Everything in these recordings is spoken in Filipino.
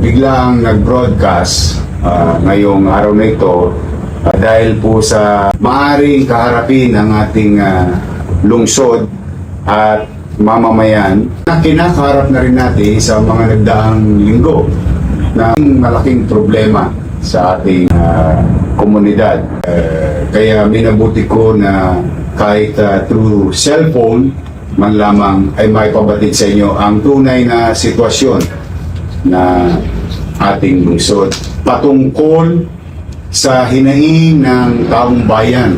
biglang nag-broadcast ngayong araw na ito dahil po sa maaring kaharapin ng ating lungsod at mamamayan na kinakaharap na rin natin sa mga nagdaang linggo na malaking problema sa ating komunidad. Kaya minabuti ko na kahit through cellphone man lamang ay maipabatid sa inyo ang tunay na sitwasyon na ating lungsod patungkol sa hinaing ng taong bayan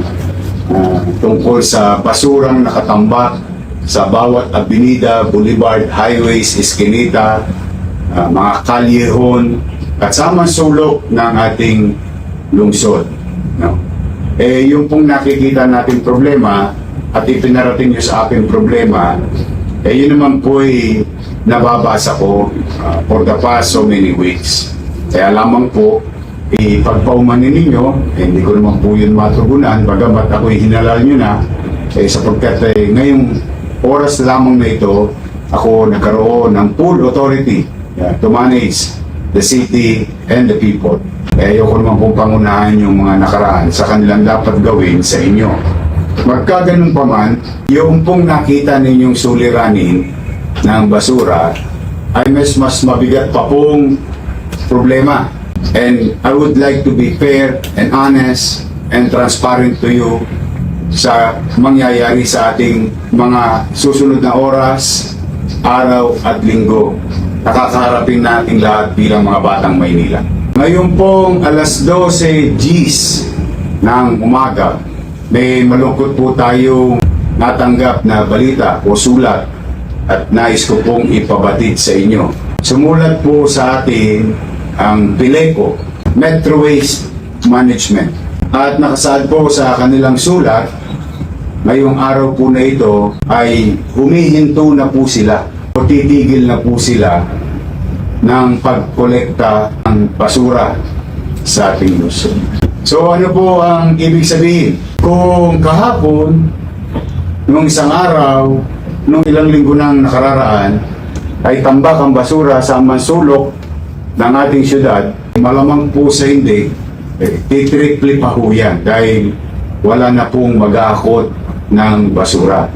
tungkol sa basurang nakatambak sa bawat avenida, boulevard, highways, eskinita, mga kalyehon at sa mga sulok ng ating lungsod. No? Yung pong nakikita natin problema at ipinarating nyo sa aking problema, yun naman po'y nababasa ko for the past so many weeks. Kaya lamang po, ipagpaumanin ninyo, hindi ko naman po yun matugunan, bagamat ako'y hinalal nyo na, sapagkat ngayong oras lamang na ito, ako nagkaroon ng full authority to manage the city and the people. Ayoko naman pong pangunahan yung mga nakaraan sa kanilang dapat gawin sa inyo. Magkaganon pa man, yung pong nakita ninyong suliranin ng basura ay mas mabigat pa pong problema. And I would like to be fair and honest and transparent to you sa mangyayari sa ating mga susunod na oras, araw at linggo. Nakakaharapin natin lahat bilang mga batang Maynila. Ngayon pong alas 12 Gs ng umaga, may malungkot po tayong natanggap na balita o sulat at nais ko pong ipabatid sa inyo. Sumulat po sa atin ang Pileco, Metro Waste Management. At nakasaad po sa kanilang sulat, ngayong araw po na ito ay humihinto na po sila o titigil na po sila ng pagkolekta ng basura sa ating lungsod. So ano po ang ibig sabihin? Kung kahapon, nung isang araw, nung ilang linggo nang nakararaan, ay tambak ang basura sa mansulok ng ating syudad, malamang po sa hindi, titripli pa po yan dahil wala na pong mag-aakot ng basura.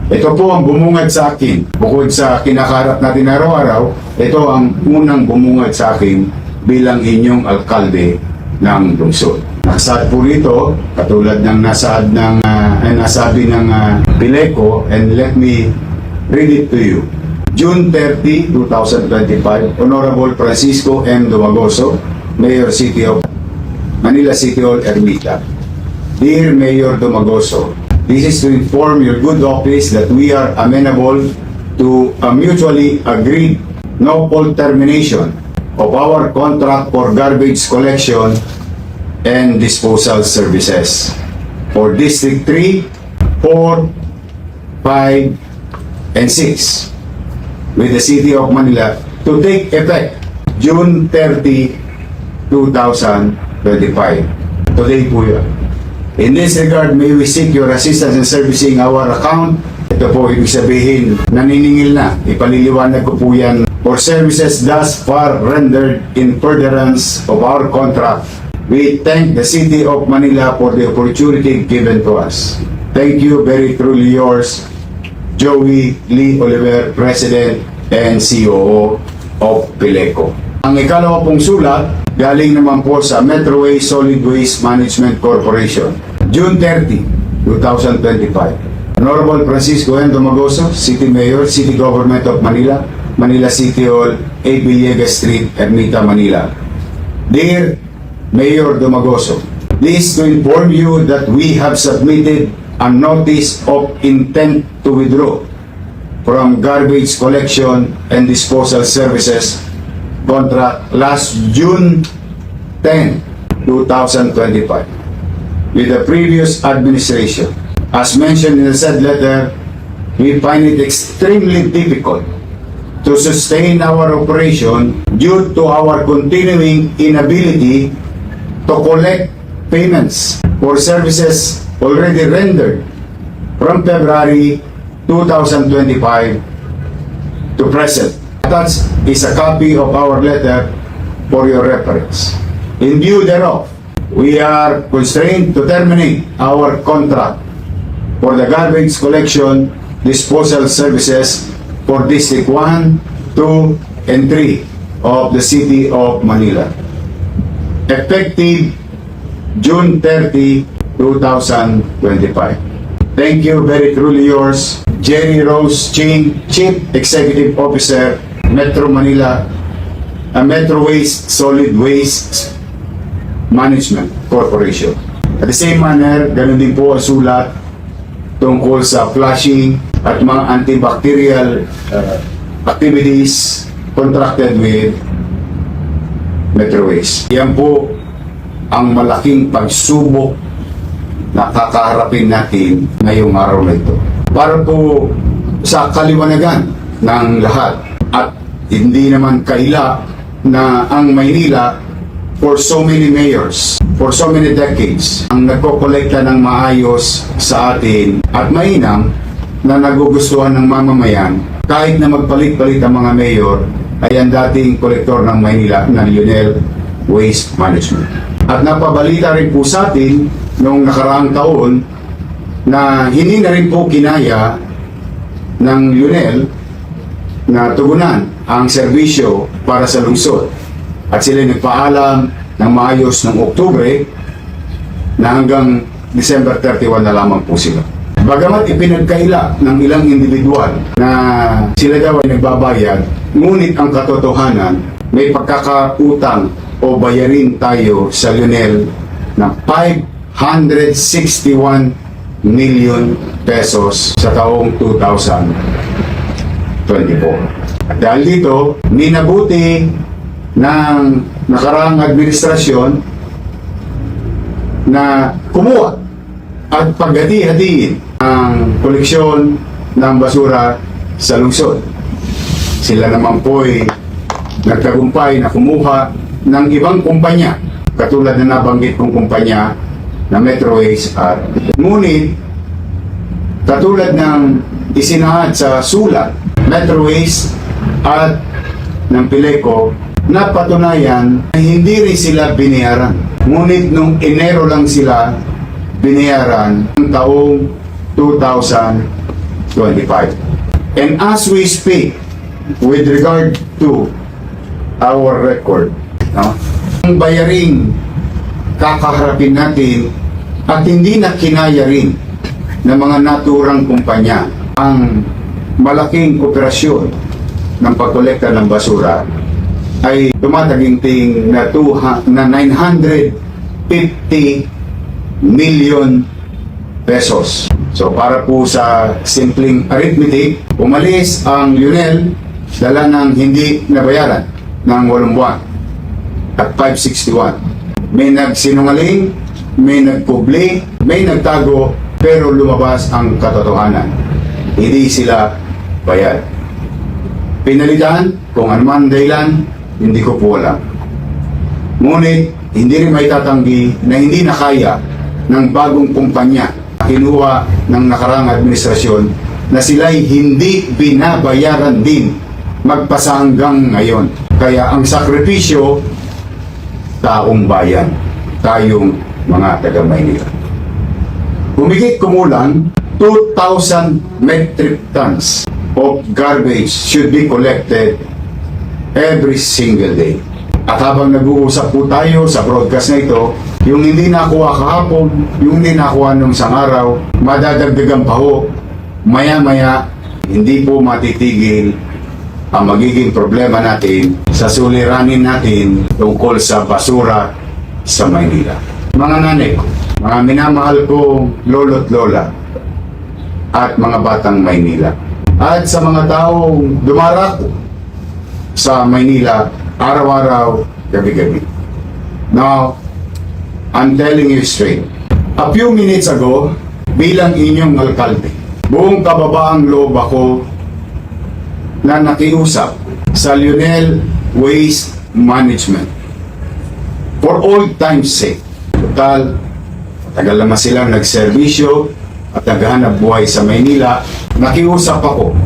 Ito po ang bumungad sa akin. Bukod sa kinakaharap natin araw-araw, ito ang unang bumungad sa akin bilang inyong alkalde ng lungsod. Nakasaad po rito, katulad ng nasabi ng Pileco, and let me read it to you. June 30, 2025, Honorable Francisco M. Dumagoso, Mayor City of Manila City Hall, Ermita. Dear Mayor Dumagoso, this is to inform your good office that we are amenable to a mutually agreed no-fault termination of our contract for garbage collection and disposal services for District 3, 4, 5, and 6 with the City of Manila to take effect June 30, 2025. Today po yun. In this regard, may we seek your assistance in servicing our account. Ito po, ibig sabihin, naniningil na. Ipaliliwanag ko po yan. For services thus far rendered in furtherance of our contract, we thank the City of Manila for the opportunity given to us. Thank you, very truly yours, Joey Lee Oliver, President and COO of Pileco. Ang ikalawa pong sulat, galing naman po sa Metro Waste Solid Waste Management Corporation. June 30, 2025. Honorable Francisco M. Dumagoso, City Mayor, City Government of Manila, Manila City Hall, A. Villegas Street, Ermita, Manila. Dear Mayor Dumagoso, please to inform you that we have submitted a notice of intent to withdraw from garbage collection and disposal services contract last June 10, 2025 with the previous administration. As mentioned in the said letter, we find it extremely difficult to sustain our operation due to our continuing inability to collect payments for services already rendered from February 2025 to present. Attached is a copy of our letter for your reference. In view thereof, we are constrained to terminate our contract for the garbage collection disposal services for District 1, 2, and 3 of the City of Manila. Effective June 30, 2025. Thank you, very truly yours, Jerry Rose Ching, Chief Executive Officer, Metro Manila, Metro Waste Solid Waste Management Corporation. At the same manner, ganun din po ang sulat tungkol sa flushing at mga antibacterial activities contracted with Metro Waste. Yan po ang malaking pagsubok na kakaharapin natin ngayong araw na ito. Para po sa kaliwanagan ng lahat at hindi naman kaila na ang Maynila for so many mayors, for so many decades, ang nagkokolekta ng maayos sa atin at mainam na nagugustuhan ng mamamayan kahit na magpalit-palit ang mga mayor ay ang dating kolektor ng Maynila na Lionel Waste Management. At napabalita rin po sa atin noong nakaraang taon na hindi na rin po kinaya ng Lionel na tugunan ang serbisyo para sa lungsod. At sila nagpaalam ng maayos ng Oktubre na hanggang December 31 na lamang po sila. Bagamat ipinagkaila ng ilang individual na sila daw ay nagbabayad, ngunit ang katotohanan may pagkakautang o bayarin tayo sa Lionel ng 561 million pesos sa taong 2024. At dahil dito, minabuti ng nakaraang administrasyon na kumuha at paghati-hatiin ang koleksyon ng basura sa lungsod. Sila naman po'y nagtagumpay na kumuha ng ibang kumpanya, katulad na nabanggit kong kumpanya na Metro Waste at ngunit katulad ng isinahad sa sulat Metro Waste at ng Pileco, napatunayan na hindi rin sila binayaran. Ngunit nung Enero lang sila binayaran ng taong 2025. And as we speak, with regard to our record, no, ang bayaring kakaharapin natin at hindi na kinaya rin ng mga naturang kumpanya ang malaking operasyon ng pagkolekta ng basura ay tumataginting na 950 million pesos. So para po sa simpleng arithmetic, umalis ang Lionel dala ng hindi nabayaran ng 8 buwan at 561. May nagsinungaling, may nagpubli, may nagtago, pero lumabas ang katotohanan. Hindi sila bayad. Pinalitan, kung anuman dahilan, hindi ko po alam. Ngunit, hindi rin may tatanggi na hindi nakaya ng bagong kumpanya na kinuha ng nakarang administrasyon na sila'y hindi binabayaran din magpasa hanggang ngayon. Kaya ang sakripisyo, taong bayan, tayong mga taga-Maynila. Humigit kumulang 2,000 metric tons of garbage should be collected every single day. At habang nag-uusap po tayo sa broadcast na ito, yung hindi nakuha kahapon, yung hindi nakuha nung isang araw, madadagdagan pa ho. Maya-maya, hindi po matitigil ang magiging problema natin sa suliranin natin tungkol sa basura sa Maynila. Mga nanay ko, mga minamahal kong lolo't lola at mga batang Maynila, at sa mga taong dumarako sa Maynila araw-araw, gabi-gabi. Now, I'm telling you straight. A few minutes ago, bilang inyong alkalde, buong kababaang loob ako na nakiusap sa Lionel Waste Management for all time's sake. Total, tagal naman silang nagserbisyo at naghahanap buhay sa Maynila. Nakiusap ako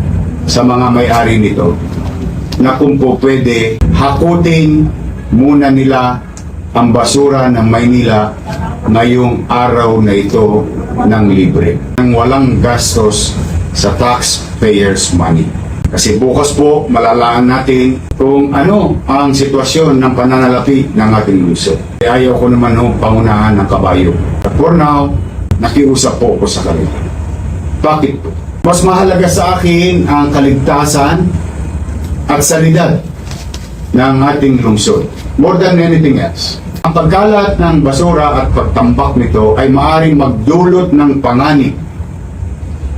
sa mga may-ari nito na kung po pwede hakutin muna nila ang basura ng Maynila ngayong araw na ito ng libre, ng walang gastos sa taxpayers' money. Kasi bukas po, malalaan natin kung ano ang sitwasyon ng pananalapi ng ating lungsod. Ayaw ko naman pangunahan ng kabayo. But for now, nakiusap po ako sa kanila. Bakit po? Mas mahalaga sa akin ang kaligtasan at sanidad ng ating lungsod, more than anything else. Ang pagkalat ng basura at pagtambak nito ay maaaring magdulot ng panganib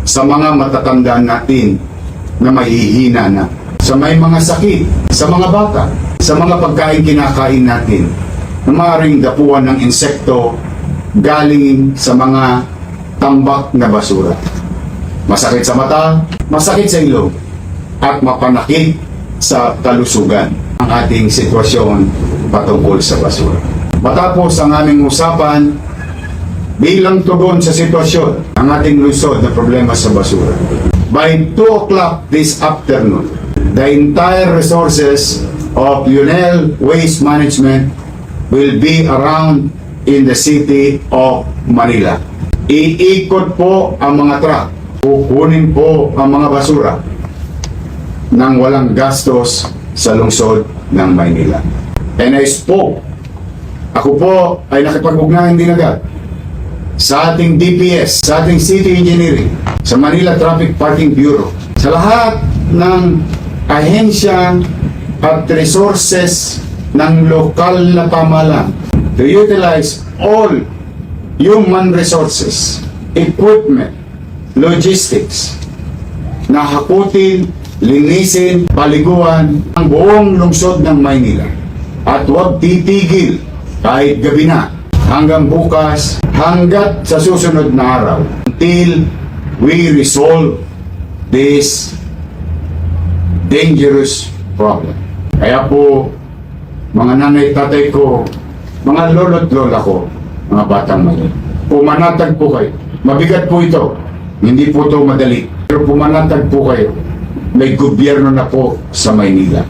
sa mga matatanda natin na mahihina na, sa may mga sakit, sa mga bata, sa mga pagkain kinakain natin na maaaring dapuan ng insekto galing sa mga tambak na basura. Masakit sa mata, masakit sa ilong, at mapanakit sa kalusugan ang ating sitwasyon patungkol sa basura. Matapos ang aming usapan, bilang tugon sa sitwasyon ng ating lungsod na problema sa basura, by 2 o'clock this afternoon, the entire resources of UNEL Waste Management will be around in the city of Manila. Iikot po ang mga truck, kukunin po ang mga basura nang walang gastos sa lungsod ng Maynila. And I spoke, ako po ay nakipag-ugnayan din agad sa ating DPS, sa ating City Engineering, sa Manila Traffic Parking Bureau, sa lahat ng ahensya at resources ng lokal na pamahalaan to utilize all human resources, equipment, logistics, na hakutin, linisin, paliguan ang buong lungsod ng Maynila. At huwag titigil kahit gabi na, hanggang bukas, hanggat sa susunod na araw, until we resolve this dangerous problem. Kaya po, mga nanay, tatay ko, mga lolo't lola ko, mga batang maliit, pumanatag po kayo. Mabigat po ito, hindi po ito madali, pero pumanatag po kayo. May gobyerno na po sa Maynila.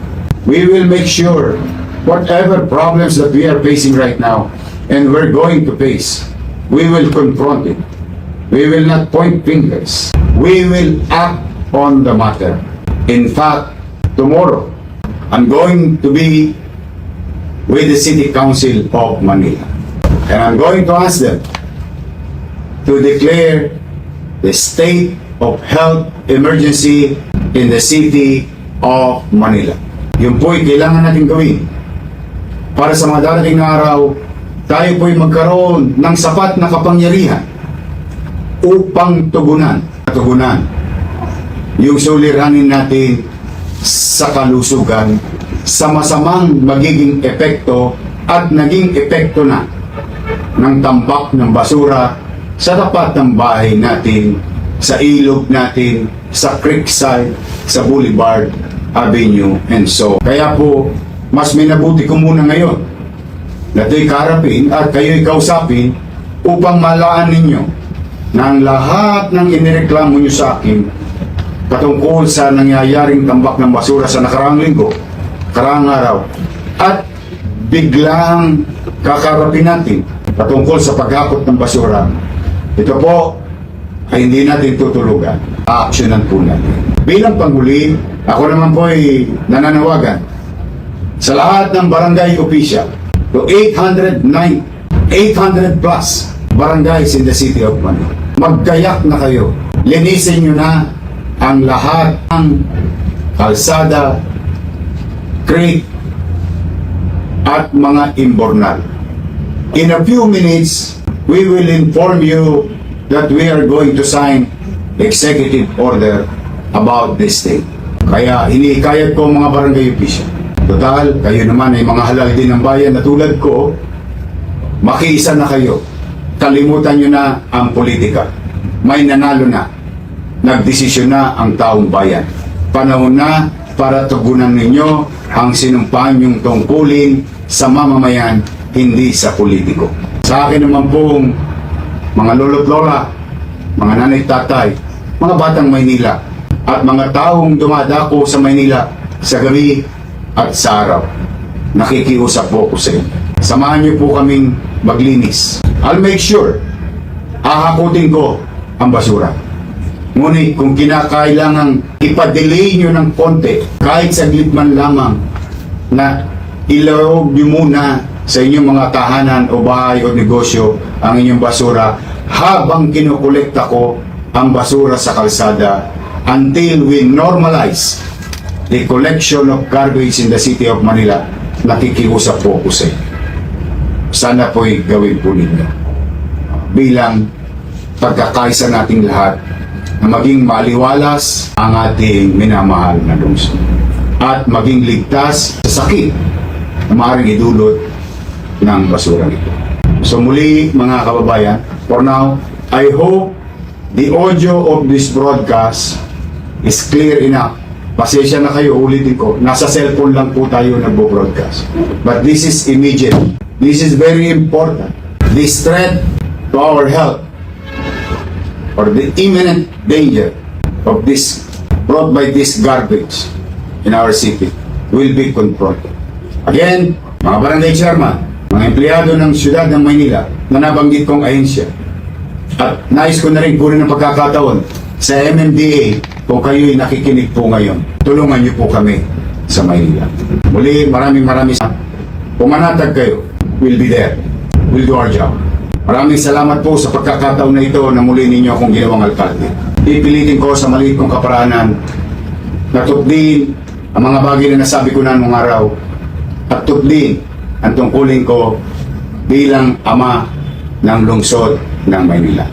We will make sure whatever problems that we are facing right now and we're going to face, we will confront it. We will not point fingers. We will act on the matter. In fact, tomorrow, I'm going to be with the City Council of Manila. And I'm going to ask them to declare the state of health emergency in the City of Manila. Yun po'y kailangan natin gawin para sa mga darating na araw, tayo po'y magkaroon ng sapat na kapangyarihan upang tugunan yung suliranin natin sa kalusugan, sa masamang magiging epekto at naging epekto na ng tambak ng basura sa tapat ng bahay natin, sa ilog natin, sa creekside, sa Boulevard Avenue, and so. Kaya po, mas minabuti ko muna ngayon na ito'y karapin at kayo'y kausapin upang malaan ninyo na ang lahat ng inireklamo nyo sa akin patungkol sa nangyayaring tambak ng basura sa nakaraang linggo, nakaraang araw, at biglang kakarapin natin patungkol sa paghakot ng basura. Ito po ay hindi natin tutulugan. Aaksyonan po natin. Bilang panghuli, ako naman po ay nananawagan sa lahat ng barangay official to 800 plus barangays in the City of Manila. Magkayak na kayo. Linisin nyo na ang lahat ng kalsada, creek, at mga imbornal. In a few minutes, we will inform you that we are going to sign executive order about this thing. Kaya hinihikayat ko mga barangay official. Total, kayo naman ay mga halal din ng bayan na tulad ko, makiisa na kayo. Kalimutan nyo na ang politika. May nanalo na. Nagdesisyon na ang taong bayan. Panahon na para tugunan ninyo ang sinumpaan yung tungkulin sa mamamayan, hindi sa politiko. Sa akin naman pong mga lolo't lola, mga nanay tatay, mga batang Maynila, at mga taong dumadako sa Maynila sa gabi at sa araw. nakikiusap po ako sa inyo. Samahan niyo po kaming maglinis. I'll make sure, hahakutin ko ang basura. Ngunit kung kinakailangang ipa-delay nyo ng konti, kahit saglit man lamang, na iloob nyo muna sa inyong mga tahanan o bahay o negosyo ang inyong basura habang kinukolekta ko ang basura sa kalsada until we normalize the collection of garbage in the city of Manila. Nakikiusap po ako sa inyo. Sana po'y gawin po ninyo bilang pagkakaisa nating lahat na maging maliwalas ang ating minamahal na lungsod at maging ligtas sa sakit na maaaring idulot ng basura nito. So muli mga kababayan, for now, I hope the audio of this broadcast is clear enough. Pasensya na kayo, ulitin ko, nasa cellphone lang po tayo nagbo-broadcast. But this is immediate. This is very important. This threat to our health or the imminent danger of this brought by this garbage in our city will be confronted. Again, mga barangay chairman, mga empleyado ng siyudad ng Maynila na nabanggit kong ahensya, at nais ko na rin kunin ng pagkakataon sa MMDA kung kayo'y nakikinig po ngayon. Tulungan niyo po kami sa Maynila. Muli, maraming salamat. Pumanatag kayo, we'll be there. We'll do our job. Maraming salamat po sa pagkakataon na ito na muli ninyo akong ginawang alkalde. Pipilitin ko sa maliit kong kaparanan na tukdin ang mga bagay na nasabi ko na nung araw at tukdin ang tungkulin ko bilang ama ng lungsod ng Maynila.